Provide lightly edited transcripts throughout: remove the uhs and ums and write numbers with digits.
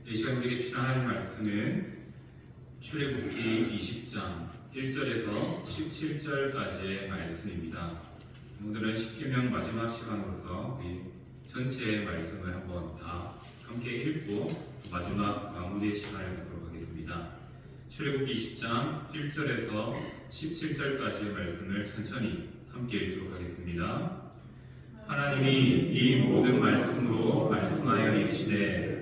이 시간 우리에게 주신 하나님 말씀은 출애굽기 20장 1절에서 17절까지의 말씀입니다. 오늘은 십계명 마지막 시간으로서 우리 전체의 말씀을 한번 다 함께 읽고 마지막 마무리의 시간을 갖도록 하겠습니다. 출애굽기 20장 1절에서 17절까지의 말씀을 천천히 함께 읽도록 하겠습니다. 하나님이 이 모든 말씀으로 말씀하여 이르시되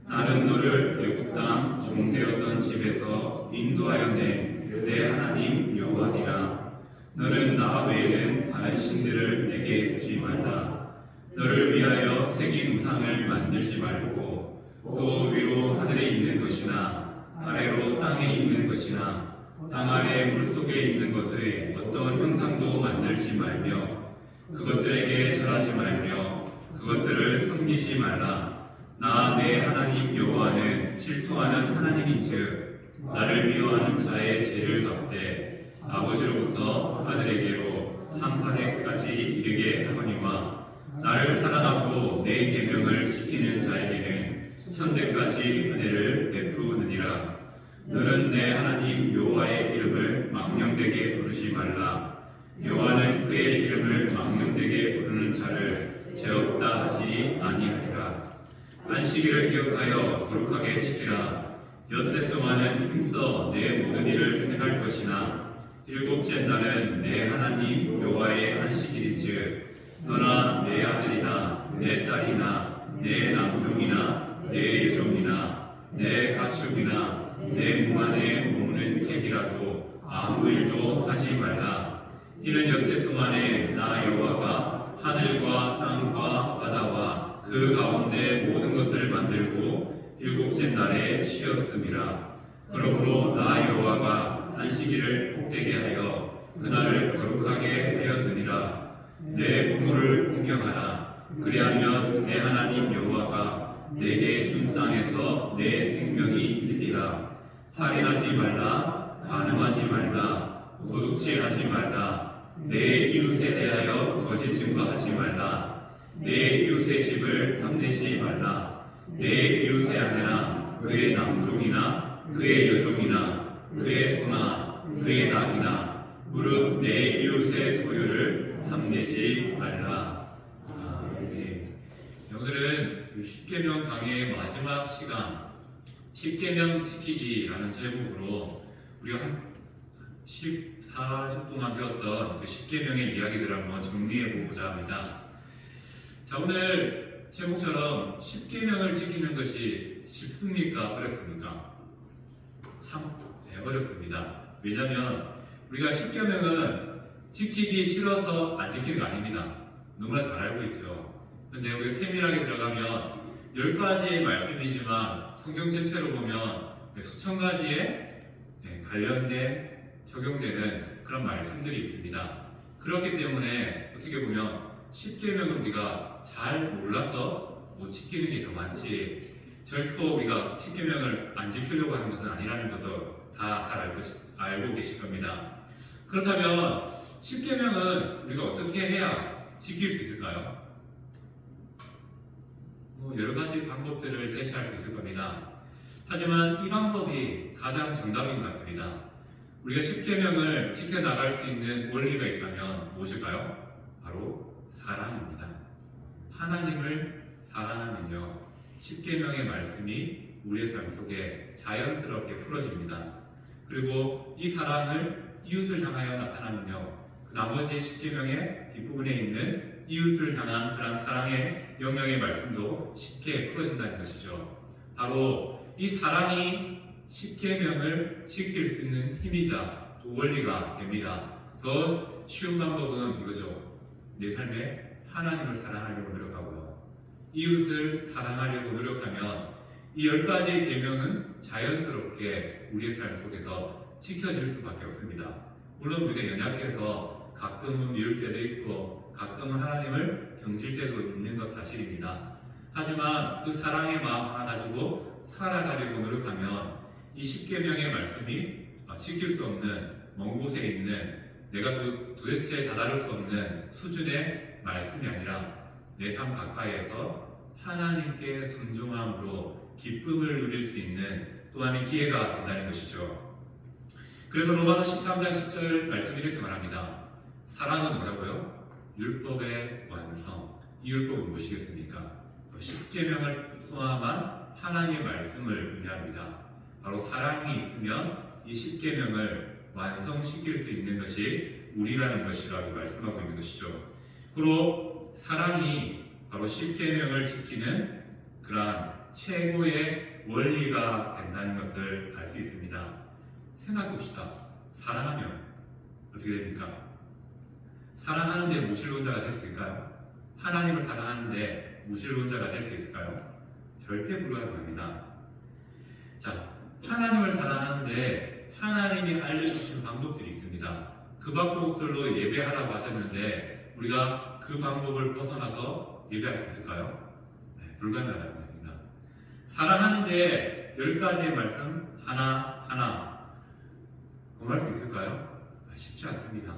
나는 너를 애굽 땅 종되었던 집에서 인도하여 낸 내 하나님 여호와니라. 너는 나 외에는 다른 신들을 내게 두지 말라. 너를 위하여 새긴 우상을 만들지 말고 또 위로 하늘에 있는 것이나 아래로 땅에 있는 것이나 땅 아래 물속에 있는 것의 어떤 형상도 만들지 말며 그것들에게 절하지 말며 그것들을 섬기지 말라. 나 내 하나님 여호와는 질투하는 하나님인즉 나를 미워하는 자의 죄를 갚되 아버지로부터 아들에게로 3,4대까지 이르게 하거니와 나를 사랑하고 내 계명을 지키는 자에게는 1,000대까지 은혜를 베푸느니라. 너는 내 하나님 여호와의 이름을 망령되게 부르지 말라. 여호와는 그의 이름을 망령되게 부르는 자를 죄 없다 하지 아니하리라. 안식일을 기억하여 거룩하게 지키라. 엿새 동안은 힘써 내 모든 일을 행할 것이나 일곱째 날은 내 하나님 여호와의 안식일인즉 너나 내 아들이나 내 딸이나 내 남종이나 내 여종이나 내 가축이나 내 몸 안에 머무는 객이라도 아무 일도 하지 말라. 이는 엿새 동안에 나 여호와가 하늘과 땅과 바다와 그 가운데 모든 것을 만들고 일곱째 날에 쉬었음이라. 그러므로 나 여호와가 안식일을 복되게 하여 그날을 거룩하게 하였느니라. 내 부모를 공경하라. 그리하면 내 하나님 여호와가 내게 준 땅에서 내 생명이 있으리라. 살인하지 말라. 간음하지 말라. 도둑질하지 말라. 내 이웃에 대하여 거짓 증거하지 말라. 내 이웃의 집을 탐내지 말라. 내 이웃의 아내나 그의 남종이나 그의 여종이나 그의 소나 그의 낙이나 무릇 내 이웃의 소유를 탐내지 말라. 아멘. 오늘은 십계명 강의의 마지막 시간 십계명 지키기라는 제목으로 우리가 한 14주 동안 배웠던 그 십계명의 이야기들을 한번 정리해 보고자 합니다. 자, 오늘 제목처럼 십계명을 지키는 것이 쉽습니까? 어렵습니까? 참 어렵습니다. 왜냐하면 우리가 십계명은 지키기 싫어서 안 지키는 거 아닙니다. 너무나 잘 알고 있죠. 그런데 여기 세밀하게 들어가면 10가지의 말씀이지만 성경 전체로 보면 수천 가지의 관련된 적용되는 그런 말씀들이 있습니다. 그렇기 때문에 어떻게 보면 십계명을 우리가 잘 몰라서 못 지키는 게 더 많지 절토 우리가 십계명을 안 지키려고 하는 것은 아니라는 것도 다 잘 알고 계실 겁니다. 그렇다면 십계명은 우리가 어떻게 해야 지킬 수 있을까요? 여러 가지 방법들을 제시할 수 있을 겁니다. 하지만 이 방법이 가장 정답인 것 같습니다. 우리가 십계명을 지켜나갈 수 있는 원리가 있다면 무엇일까요? 바로 사랑입니다. 하나님을 사랑하면요 십계명의 말씀이 우리의 삶 속에 자연스럽게 풀어집니다. 그리고 이 사랑을 이웃을 향하여 나타나면요 그 나머지 십계명의 뒷부분에 있는 이웃을 향한 그런 사랑의 영역의 말씀도 쉽게 풀어진다는 것이죠. 바로 이 사랑이 십계명을 지킬 수 있는 힘이자 또 원리가 됩니다. 더 쉬운 방법은 이거죠. 내 삶에 하나님을 사랑하려고 노력하고요. 이웃을 사랑하려고 노력하면 이 10가지의 계명은 자연스럽게 우리의 삶 속에서 지켜질 수밖에 없습니다. 물론 우리가 연약해서 가끔은 미울 때도 있고 가끔은 하나님을 경질 때도 있는 것 사실입니다. 하지만 그 사랑의 마음 하나 가지고 살아가려고 노력하면 이 십계명의 말씀이 지킬 수 없는 먼 곳에 있는 내가 도대체 다다를 수 없는 수준의 말씀이 아니라 내 삶 가까이에서 하나님께 순종함으로 기쁨을 누릴 수 있는 또 하나의 기회가 된다는 것이죠. 그래서 로마서 13장 10절 말씀이 이렇게 말합니다. 사랑은 뭐라고요? 율법의 완성. 이 율법은 무엇이겠습니까? 10계명을 포함한 하나님의 말씀을 의미합니다. 바로 사랑이 있으면 이 10계명을 완성시킬 수 있는 것이 우리라는 것이라고 말씀하고 있는 것이죠. 그리고 사랑이 바로 10계명을 지키는 그러한 최고의 원리가 된다는 것을 알 수 있습니다. 생각해봅시다. 사랑하면 어떻게 됩니까? 사랑하는데 무신론자가 될 수 있을까요? 하나님을 사랑하는데 무신론자가 될 수 있을까요? 절대 불가능합니다. 자, 하나님을 사랑하는데 하나님이 알려주신 방법들이 있습니다. 그 방법들로 예배하라고 하셨는데 우리가 그 방법을 벗어나서 예배할 수 있을까요? 네, 불가능하다는 것입니다. 사랑하는데 10가지의 말씀 하나하나 공부할 수 있을까요? 쉽지 않습니다.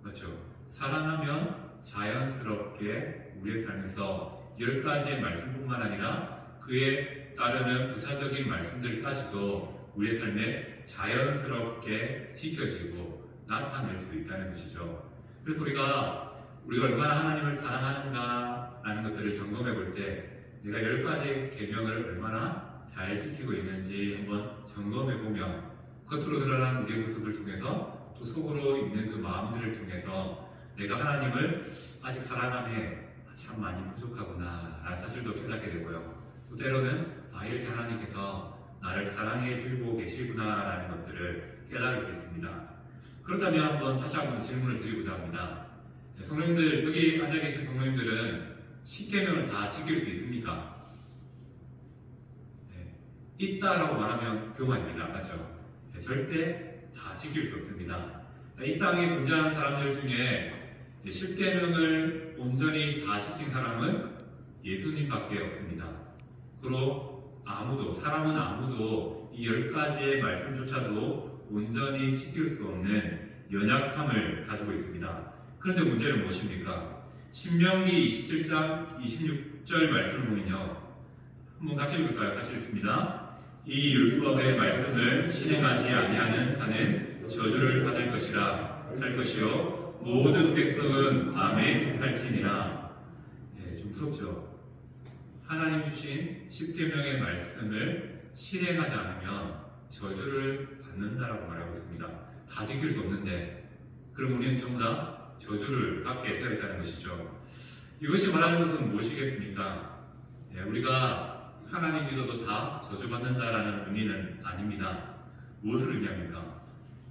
맞죠? 사랑하면 자연스럽게 우리의 삶에서 10가지의 말씀뿐만 아니라 그에 따르는 부차적인 말씀들까지도 우리의 삶에 자연스럽게 지켜지고 나타낼 수 있다는 것이죠. 그래서 우리가 얼마나 하나님을 사랑하는가라는 것들을 점검해 볼 때 내가 10가지 계명을 얼마나 잘 지키고 있는지 한번 점검해 보면 겉으로 드러난 우리의 모습을 통해서 또 속으로 있는 그 마음들을 통해서 내가 하나님을 아직 사랑함에 참 많이 부족하구나 라는 사실도 깨닫게 되고요. 또 때로는 이렇게 하나님께서 나를 사랑해 주고 계시구나 라는 것들을 깨달을 수 있습니다. 그렇다면 다시 한번 질문을 드리고자 합니다. 성도님들, 여기 앉아 계신 성도님들은 10계명을 다 지킬 수 있습니까? 네, 있다라고 말하면 교만입니다. 맞죠? 네, 절대 다 지킬 수 없습니다. 이 땅에 존재하는 사람들 중에 10계명을 온전히 다 지킨 사람은 예수님밖에 없습니다. 그리고 사람은 아무도 이 10가지의 말씀조차도 온전히 지킬 수 없는 연약함을 가지고 있습니다. 그런데 문제는 무엇입니까? 신명기 27장 26절 말씀을 보면요. 한번 같이 읽을까요? 같이 읽습니다. 이 율법의 말씀을 실행하지 아니하는 자는 저주를 받을 것이라 할 것이요 모든 백성은 아멘 할지니라. 좀 무섭죠? 하나님 주신 10계명의 말씀을 실행하지 않으면 저주를 받는다라고 말하고 있습니다. 다 지킬 수 없는데 그럼 우리는 전부 다 저주를 받게 되어 있다는 것이죠. 이것이 말하는 것은 무엇이겠습니까? 우리가 하나님 믿어도 다 저주받는다라는 의미는 아닙니다. 무엇을 의미합니까?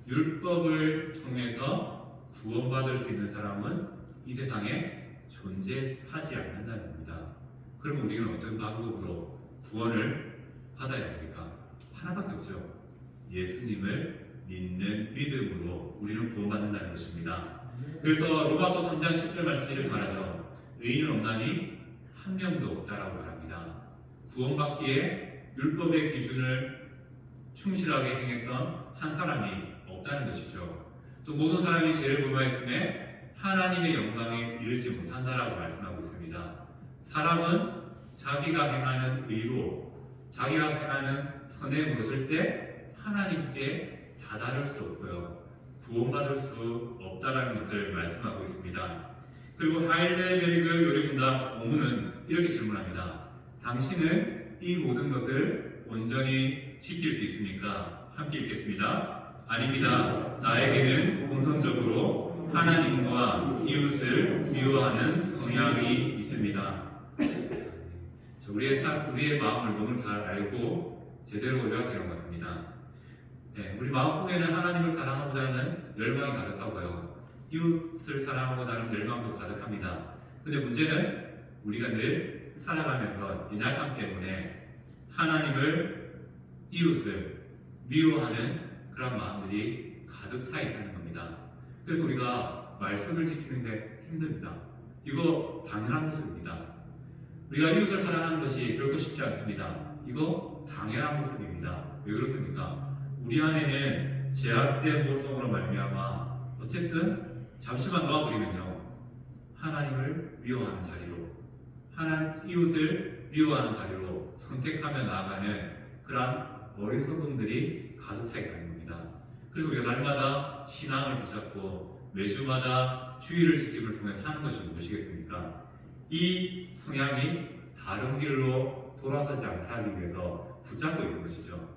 율법을 통해서 구원받을 수 있는 사람은 이 세상에 존재하지 않는다는 겁니다. 그럼 우리는 어떤 방법으로 구원을 받아야 합니까? 하나밖에 없죠. 예수님을 믿는 믿음으로 우리는 구원받는다는 것입니다. 그래서 로마서 3장 10절 말씀이 이렇게 말하죠. 의인은 없나니 한 명도 없다라고 말합니다. 구원받기에 율법의 기준을 충실하게 행했던 한 사람이 없다는 것이죠. 또 모든 사람이 죄를 범하였음에 하나님의 영광에 이르지 못한다라고 말씀하고 있습니다. 사람은 자기가 행하는 의로, 자기가 행하는 선행으로 절대 하나님께 다다를 수 없고요. 구원받을 수 없다라는 것을 말씀하고 있습니다. 그리고 하일레베르그 요리문답 5문은 이렇게 질문합니다. 당신은 이 모든 것을 온전히 지킬 수 있습니까? 함께 읽겠습니다. 아닙니다. 나에게는 본성적으로 하나님과 이웃을 미워하는 성향이 있습니다. 우리의 마음을 너무 잘 알고 제대로 요약해 놓은 것 같습니다. 우리 마음속에는 하나님을 사랑하고자 하는 열망이 가득하고요. 이웃을 사랑하고자 하는 열망도 가득합니다. 근데 문제는 우리가 늘 살아가면서 연약함 때문에 하나님을, 이웃을 미워하는 그런 마음들이 가득 차 있다는 겁니다. 그래서 우리가 말씀을 지키는데 힘듭니다. 이거 당연한 모습입니다. 우리가 이웃을 사랑하는 것이 결코 쉽지 않습니다. 이거 당연한 모습입니다. 왜 그렇습니까? 우리 안에는 제약된 모성으로 말미암아 어쨌든 잠시만 놓아버리면요 하나님을 미워하는 자리로, 이웃을 미워하는 자리로 선택하며 나아가는 그러한 어리석음들이 가득 차 있다는 겁니다. 그래서 우리가 날마다 신앙을 붙잡고 매주마다 주의를 지킴을 통해 사는 것이 무엇이겠습니까? 이 성향이 다른 길로 돌아서지 않게 하기 위해서 붙잡고 있는 것이죠.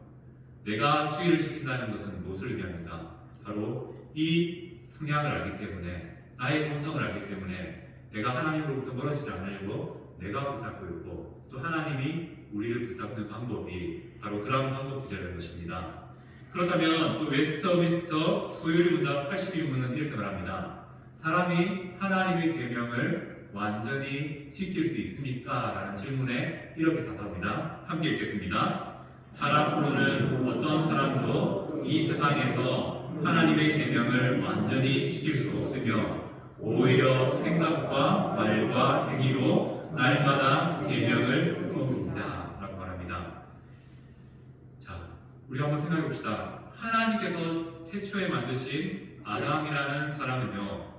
내가 주의를 지킨다는 것은 무엇을 의미합니까? 바로 이 성향을 알기 때문에, 나의 본성을 알기 때문에 내가 하나님으로부터 멀어지지 않으려고 내가 붙잡고 있고, 또 하나님이 우리를 붙잡는 방법이 바로 그런 방법들이라는 것입니다. 그렇다면 또 웨스터민스터 소유리 문답 81문은 이렇게 말합니다. 사람이 하나님의 계명을 완전히 지킬 수 있습니까? 라는 질문에 이렇게 답합니다. 함께 읽겠습니다. 타락으로는 어떤 사람도 이 세상에서 하나님의 계명을 완전히 지킬 수 없으며 오히려 생각과 말과 행위로 날마다 계명을 어깁니다. 라고 말합니다. 자, 우리 한번 생각해 봅시다. 하나님께서 태초에 만드신 아담이라는 사람은요,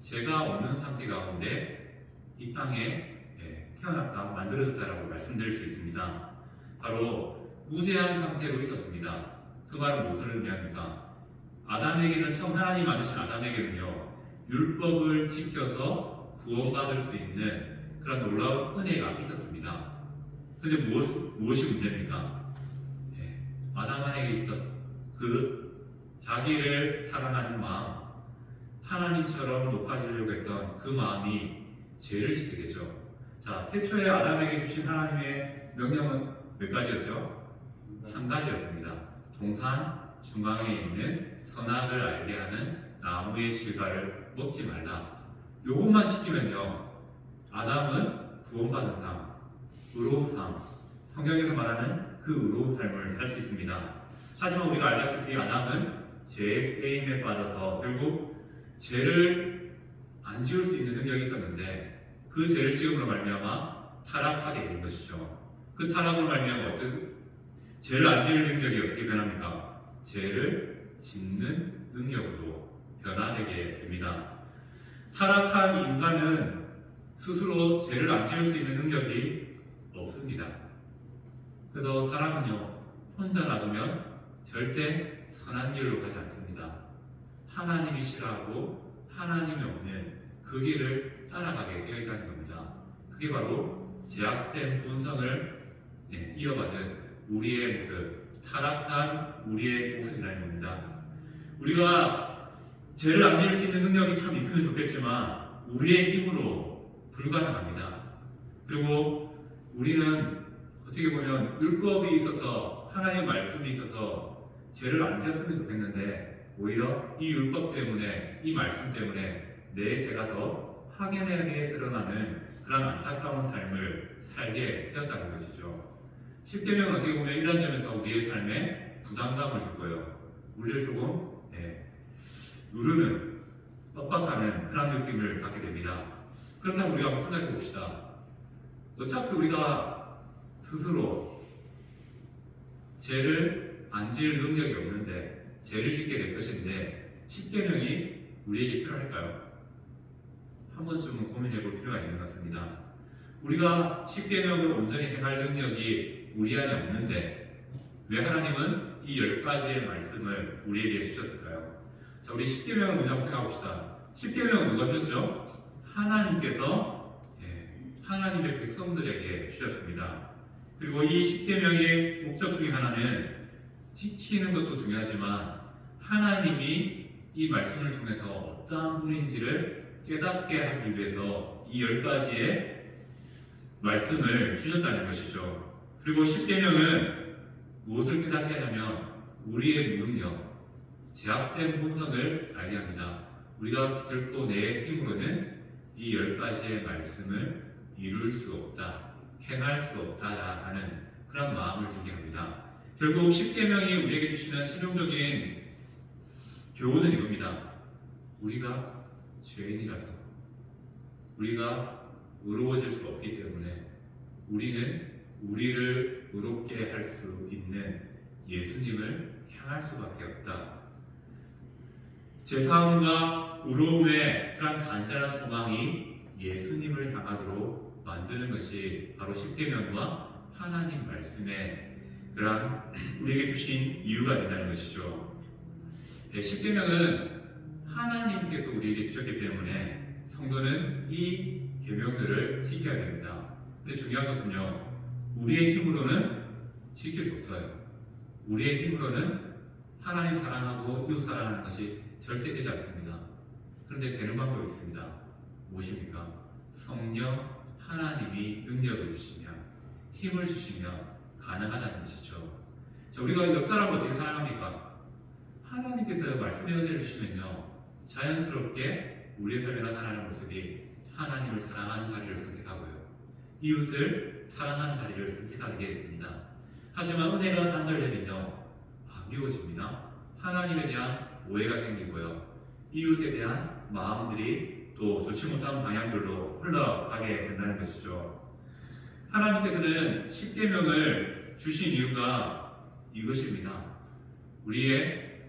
죄가 없는 상태 가운데 이 땅에 태어났다, 만들어졌다라고 말씀드릴 수 있습니다. 바로 무죄한 상태로 있었습니다. 그 말은 무엇을 의미합니까? 아담에게는, 처음 하나님 만드신 아담에게는요, 율법을 지켜서 구원받을 수 있는 그런 놀라운 은혜가 있었습니다. 그런데 무엇이 문제입니까? 아담 안에 있던 그 자기를 사랑하는 마음, 하나님처럼 높아지려고 했던 그 마음이 죄를 짓게 되죠. 자, 태초에 아담에게 주신 하나님의 명령은 몇 가지였죠? 한 가지였습니다. 동산 중앙에 있는 선악을 알게 하는 나무의 실과를 먹지 말라. 요것만 지키면요, 아담은 구원받은 삶, 의로운 삶, 성경에서 말하는 그 의로운 삶을 살 수 있습니다. 하지만 우리가 알다시피 아담은 죄의 게임에 빠져서 결국 죄를 안 지을 수 있는 능력이 있었는데 그 죄를 지음으로 말미암아 타락하게 된 것이죠. 그 타락으로 말미암아 죄를 안 지을 능력이 어떻게 변합니까? 죄를 짓는 능력으로 변화되게 됩니다. 타락한 인간은 스스로 죄를 안 지을 수 있는 능력이 없습니다. 그래서 사람은요, 혼자 놔두면 절대 선한 길로 가지 않습니다. 하나님이 싫어하고 하나님이 없는 그 길을 따라가게 되어 있다는 겁니다. 그게 바로 제약된 본성을 이어받은 우리의 모습, 타락한 우리의 모습이라는 겁니다. 우리가 죄를 안 지을 수 있는 능력이 참 있으면 좋겠지만 우리의 힘으로 불가능합니다. 그리고 우리는 어떻게 보면 율법이 있어서, 하나님의 말씀이 있어서 죄를 안 지었으면 좋겠는데 오히려 이 율법 때문에, 이 말씀 때문에 내 죄가 더 확연하게 드러나는 그런 안타까운 삶을 살게 되었다는 것이죠. 10계명은 어떻게 보면 이런 점에서 우리의 삶에 부담감을 주고요, 우리를 조금 누르는, 빡빡하는 그런 느낌을 갖게 됩니다. 그렇다면 우리가 한번 생각해 봅시다. 어차피 우리가 스스로 죄를 안 지을 능력이 없는데 죄를 짓게 될 것인데 10계명이 우리에게 필요할까요? 한 번쯤은 고민해 볼 필요가 있는 것 같습니다. 우리가 10계명을 온전히 해갈 능력이 우리 안에 없는데 왜 하나님은 이 10가지의 말씀을 우리에게 주셨을까요? 자, 우리 10계명을 먼저 한번 생각해 봅시다. 10계명은 누가 주셨죠? 하나님께서 하나님의 백성들에게 주셨습니다. 그리고 이 10계명의 목적 중에 하나는 지키는 것도 중요하지만 하나님이 이 말씀을 통해서 어떠한 분인지를 깨닫게 하기 위해서 이 10가지의 말씀을 주셨다는 것이죠. 그리고 10계명은 무엇을 깨닫게 하냐면 우리의 무능력, 제약된 본성을 알게 합니다. 우리가 결코 내 힘으로는 이 10가지의 말씀을 이룰 수 없다, 행할 수 없다라는 그런 마음을 들게 합니다. 결국 10계명이 우리에게 주시는 최종적인 교훈은 이겁니다. 우리가 죄인이라서, 우리가 의로워질 수 없기 때문에 우리는 우리를 의롭게 할 수 있는 예수님을 향할 수밖에 없다. 제사함과 의로움의 그런 간절한 소망이 예수님을 향하도록 만드는 것이 바로 십계명과 하나님 말씀의 그러한 우리에게 주신 이유가 된다는 것이죠. 십계명은 하나님께서 우리에게 주셨기 때문에 성도는 이 계명들을 지켜야 됩니다. 근데 중요한 것은요, 우리의 힘으로는 지킬 수 없어요. 우리의 힘으로는 하나님 사랑하고 이웃 사랑하는 것이 절대 되지 않습니다. 그런데 되는 방법이 있습니다. 무엇입니까? 성령 하나님이 능력을 주시면, 힘을 주시면 가능하다는 것이죠. 자, 우리가 옆 사람을 어떻게 사랑합니까? 하나님께서 말씀의 은혜를 주시면요, 자연스럽게 우리의 삶에 나타나는 모습이 하나님을 사랑하는 자리를 선택하고요, 이웃을 사랑하는 자리를 선택하게 되었습니다. 하지만 은혜가 단절되면요, 미워집니다. 하나님에 대한 오해가 생기고요, 이웃에 대한 마음들이 또 좋지 못한 방향들로 흘러가게 된다는 것이죠. 하나님께서는 십계명을 주신 이유가 이것입니다. 우리의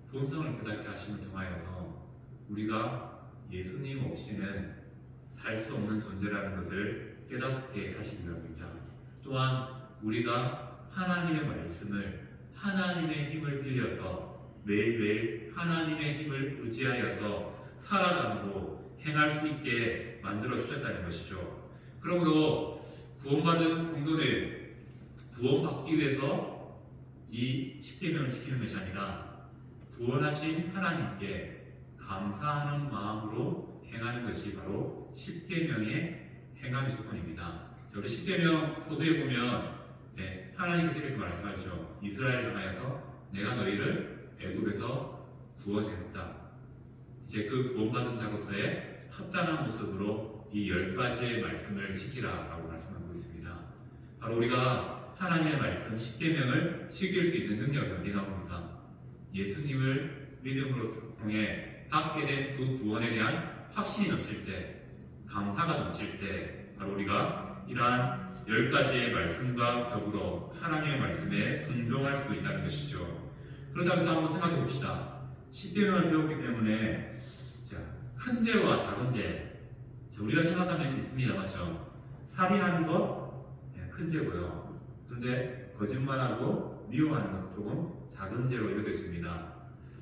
본성을 깨닫게 하심을 통하여서 우리가 예수님 없이는 살 수 없는 존재라는 것을 깨닫게 하십니다. 또한 우리가 하나님의 말씀을, 하나님의 힘을 빌려서 매일매일 하나님의 힘을 의지하여서 살아가고 행할 수 있게 만들어 주셨다는 것이죠. 그러므로 구원받은 성도는 구원받기 위해서 이 십계명을 지키는 것이 아니라 구원하신 하나님께 감사하는 마음으로 행하는 것이 바로 십계명의 행함의 조건입니다. 우리 십계명 소두에 보면 하나님께서 이렇게 말씀하시죠. 이스라엘을 향하여서 내가 너희를 애굽에서 구원했다. 이제 그 구원받은 자로서의 합당한 모습으로 이 10가지의 말씀을 지키라 라고 말씀하고 있습니다. 바로 우리가 하나님의 말씀 십계명을 지킬 수 있는 능력이 어디 나옵니까? 예수님을 믿음으로 통해 받게 된 그 구원에 대한 확신이 넘칠 때, 감사가 넘칠 때 바로 우리가 이러한 10가지의 말씀과 더불어 하나님의 말씀에 순종할 수 있다는 것이죠. 그렇다면 또 한번 생각해 봅시다. 십계명을 배웠기 때문에 큰 죄와 작은 죄, 우리가 생각하면 있습니다. 맞죠? 살인하는 것 큰 죄고요. 그런데 거짓말하고 미워하는 것은 조금 작은 죄로 여겨집니다.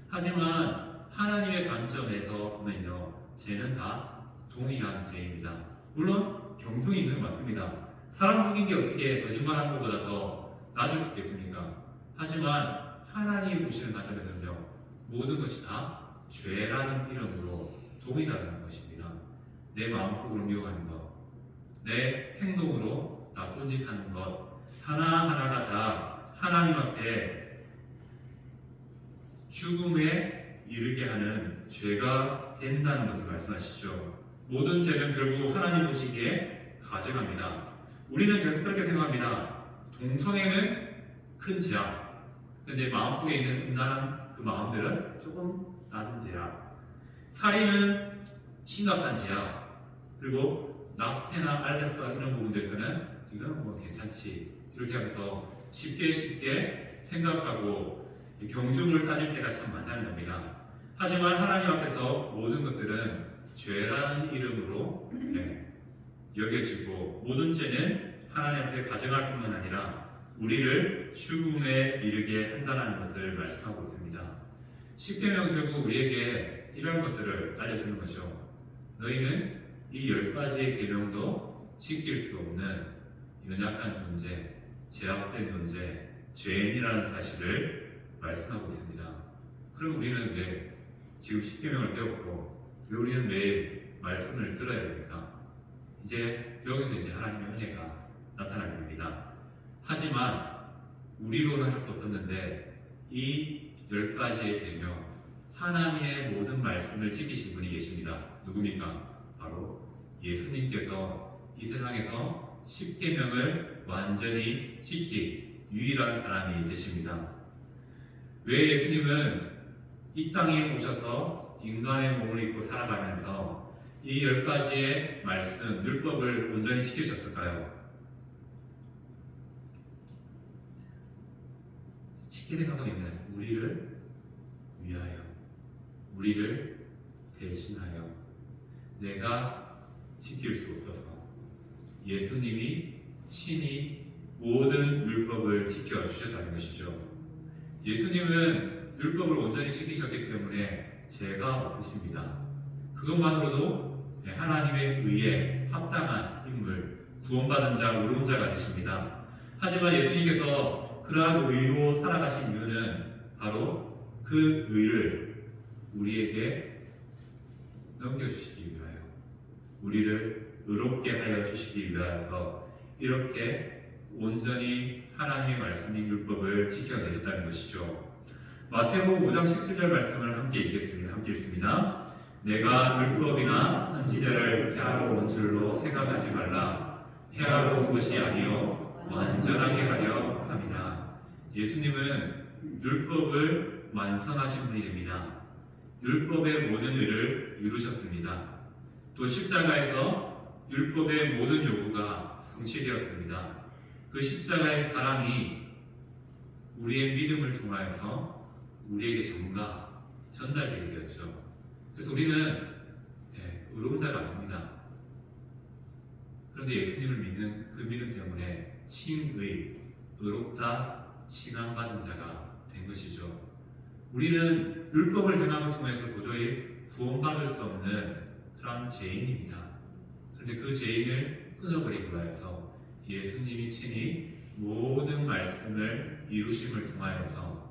하지만 하나님의 관점에서 보면요, 죄는 다 동일한 죄입니다. 물론 경중이 있는 것 맞습니다. 사람 죽인 게 어떻게 거짓말하는 것보다 더 나을 수 있겠습니까? 하지만 하나님이 보시는 관점에서는요, 모든 것이 다 죄라는 이름으로 동일하다는 것입니다. 내 마음속으로 미워하는 것, 내 행동으로 나쁜 짓 하는 것 하나하나가 다 하나님 앞에 죽음에 이르게 하는 죄가 된다는 것을 말씀하시죠. 모든 죄는 결국 하나님 보시기에 가증합니다. 우리는 계속 그렇게 생각합니다. 동성애는 큰 죄야. 근데 마음속에 있는 음란한 그 마음들은 조금 낮은 죄야. 살인은 심각한 죄야. 그리고 낙태나 알레스와 이런 부분들에서는 이건 뭐 괜찮지. 이렇게 하면서 쉽게 생각하고 경중을 따질 때가 참 많다는 겁니다. 하지만 하나님 앞에서 모든 것들은 죄라는 이름으로 여겨지고, 모든 죄는 하나님 앞에 가증할 뿐만 아니라 우리를 죽음에 이르게 한다는 것을 말씀하고 있습니다. 십계명은 결국 우리에게 이런 것들을 알려주는 것이죠. 너희는 이 10가지의 계명도 지킬 수 없는 연약한 존재, 제약된 존재, 죄인이라는 사실을 말씀하고 있습니다. 그럼 우리는 왜 지금 십계명을 배웠고 왜 우리는 매일 말씀을 들어야 됩니까? 이제 여기서 이제 하나님의 은혜가 나타나게 됩니다. 하지만 우리로는 할 수 없었는데 이 10가지의 계명, 하나님의 모든 말씀을 지키신 분이 계십니다. 누굽니까? 바로 예수님께서 이 세상에서 십계명을 완전히 지킨 유일한 사람이 되십니다. 왜 예수님은 이 땅에 오셔서 인간의 몸을 입고 살아가면서 이 10가지의 말씀, 율법을 온전히 지키셨을까요? 쉽게 생각하면 우리를 위하여, 우리를 대신하여, 내가 지킬 수 없어서 예수님이 친히 모든 율법을 지켜주셨다는 것이죠. 예수님은 율법을 온전히 지키셨기 때문에 죄가 없으십니다. 그것만으로도 하나님의 의에 합당한 인물, 구원받은 자, 의로운 자가 되십니다. 하지만 예수님께서 그러한 의로 살아가신 이유는 바로 그 의를 우리에게 넘겨주시기 위하여, 우리를 의롭게 하여 주시기 위하여서 이렇게 온전히 하나님의 말씀인 율법을 지켜내셨다는 것이죠. 마태복음 5장 17절 말씀을 함께 읽겠습니다. 함께 읽습니다. 내가 율법이나 선지자를 폐하러 온 줄로 생각하지 말라. 폐하러 온 것이 아니요 완전하게 하려 함이라. 예수님은 율법을 완성하신 분이 됩니다. 율법의 모든 의를 이루셨습니다. 또 십자가에서 율법의 모든 요구가 성취되었습니다. 그 십자가의 사랑이 우리의 믿음을 통하여서 우리에게 전가 전달되게 되었죠. 그래서 우리는 의로운 자가 아닙니다. 그런데 예수님을 믿는 그 믿음 때문에 칭의, 의롭다 칭함받은 자가 된 것이죠. 우리는 율법을 행함을 통해서 도저히 구원받을 수 없는 그런 죄인입니다. 그런데 그 죄인을 끊어버리기 위해서 예수님이 친히 모든 말씀을 이루심을 통하여서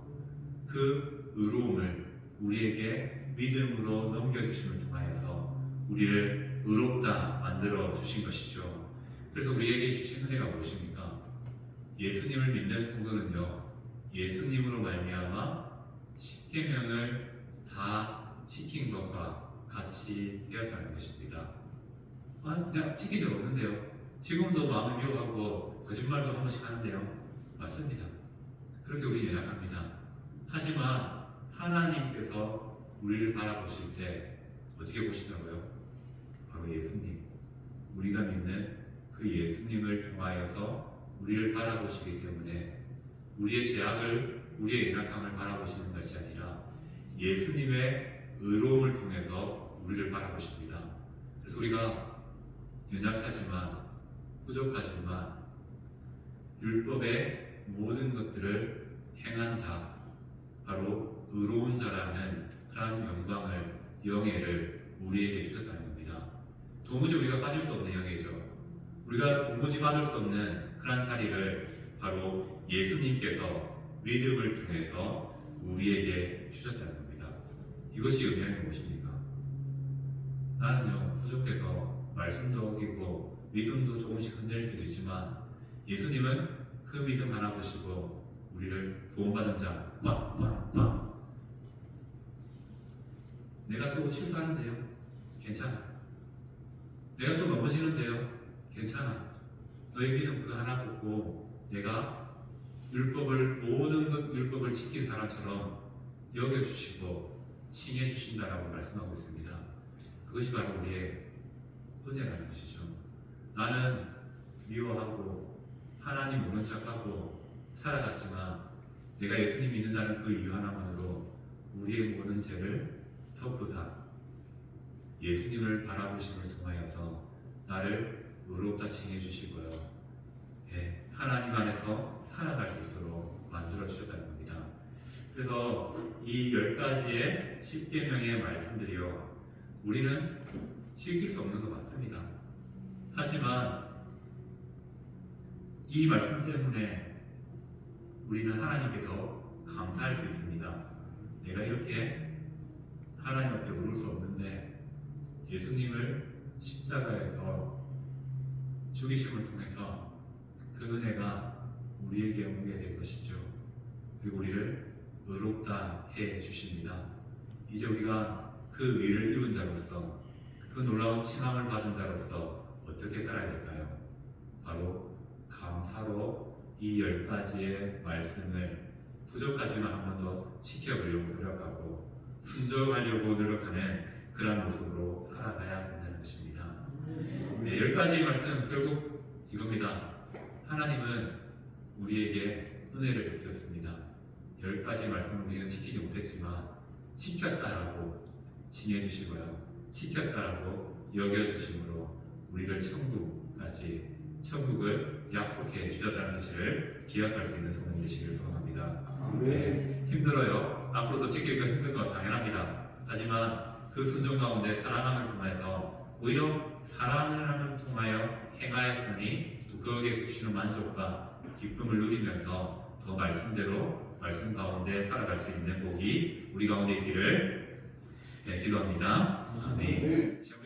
그 의로움을 우리에게 믿음으로 넘겨주심을 통하여서 우리를 의롭다 만들어 주신 것이죠. 그래서 우리에게 주신 은혜가 무엇입니까? 예수님을 믿는 성도는요, 예수님으로 말미암아 십계명을 다 지킨 것과 같이 되었다는 것입니다. 내가 지킨 적 없는데요. 지금도 마음을 미워하고 거짓말도 한 번씩 하는데요. 맞습니다. 그렇게 우리 연약합니다. 하지만 하나님께서 우리를 바라보실 때 어떻게 보시더라고요? 바로 예수님, 우리가 믿는 그 예수님을 통하여서 우리를 바라보시기 때문에 우리의 죄악을, 우리의 연약함을 바라보시는 것이 아니라 예수님의 의로움을 통해서 우리를 바라보십니다. 그래서 우리가 연약하지만, 부족하지만 율법의 모든 것들을 행한 자, 바로 의로운 자라는 그러한 영광을, 영예를 우리에게 주셨다는 겁니다. 도무지 우리가 가질 수 없는 영예죠. 우리가 도무지 받을 수 없는 그러한 자리를 바로 예수님께서 믿음을 통해서 우리에게 주셨다는 겁니다. 이것이 의미하는 무엇입니까? 나는요, 부족해서 말씀도 어기고 믿음도 조금씩 흔들릴 때도 있지만 예수님은 그 믿음 하나 보시고 우리를 구원받은 자, 내가 또 실수하는데요, 괜찮아. 내가 또 넘어지는데요, 괜찮아. 너의 믿음 그 하나 보고 내가 율법을, 모든 것 율법을 지킨 사람처럼 여겨주시고 칭해주신다라고 말씀하고 있습니다. 그것이 바로 우리의 은혜라는 것이죠. 나는 미워하고 하나님 모른 척하고 살아갔지만 내가 예수님 믿는다는 그 이유 하나만으로 우리의 모든 죄를 덮으사 예수님을 바라보심을 통하여서 나를 의롭다 칭해주시고요, 하나님 안에서 살아갈 수 있도록 만들어 주셨다는 겁니다. 그래서 이 10가지의 십계명의 말씀들이요, 우리는 지킬 수 없는 것 맞습니다. 하지만 이 말씀 때문에 우리는 하나님께 더 감사할 수 있습니다. 내가 이렇게 하나님 앞에 오를 수 없는데 예수님을 십자가에서 죽이심을 통해서 그 은혜가 우리에게 오게 될 것이죠. 그리고 우리를 의롭다 해 주십니다. 이제 우리가 그 의를 입은 자로서, 그 놀라운 칭함을 받은 자로서 어떻게 살아야 될까요? 바로 감사로 이 10가지의 말씀을 부족하지만 한 번 더 지켜보려고 노력하고 순종하려고 노력하는 그런 모습으로 살아가야 된다는 것입니다. 10가지의 말씀 결국 이겁니다. 하나님은 우리에게 은혜를 베푸셨습니다. 10가지 말씀을 우리는 지키지 못했지만 지켰다라고 칭해주시고요, 지켰다라고 여겨주심으로 우리를 천국까지 천국을 약속해 주셨다는 사실을 기억할 수 있는 성도님 되시길 소원합니다. 아멘. 힘들어요. 앞으로도 지키기가 힘든 건 당연합니다. 하지만 그 순종 가운데 사랑함을 통해서 오히려 사랑을 함을 통하여 행하였더니 또 거기에서 주시는 만족과 기쁨을 누리면서 더 말씀대로 말씀 가운데 살아갈 수 있는 복이 우리 가운데 있기를 기도합니다. 아멘.